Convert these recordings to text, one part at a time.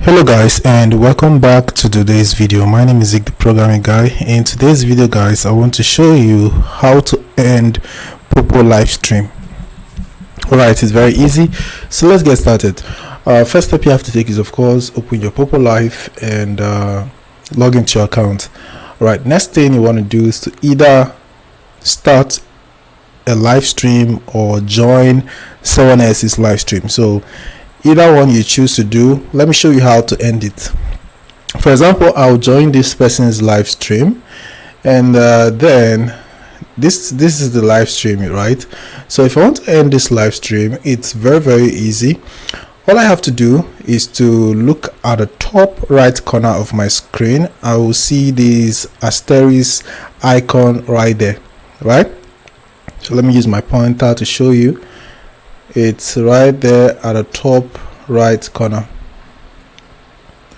Hello guys, and welcome back to today's video. My name is Zig, the programming guy. In today's video guys, I want to show you how to end Poppo live stream. Alright, it's very easy, so let's get started. First step you have to take is, of course, open your Poppo Live and log into your account. Alright, next thing you want to do is to either start a live stream or join someone else's live stream. So either one you choose to do, let me show you how to end it. For example, I'll join this person's live stream, and then this is the live stream, right? So if I want to end this live stream, it's very easy. All I have to do is to look at the top right corner of my screen. I will see this asterisk icon right there, right? So let me use my pointer to show you. It's right there at the top right corner.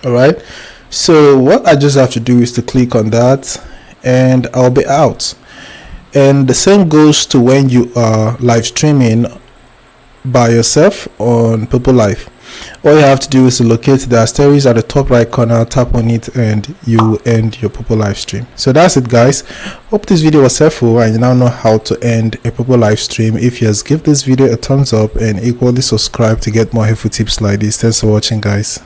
Alright, so what I just have to do is to click on that and I'll be out. And the same goes to when you are live streaming by yourself on Poppo Live. All you have to do is to locate the asterisk at the top right corner, tap on it, and you end your Poppo live stream. So that's it guys. Hope this video was helpful and you now know how to end a Poppo live stream. If yes, give this video a thumbs up and equally subscribe to get more helpful tips like this. Thanks for watching guys.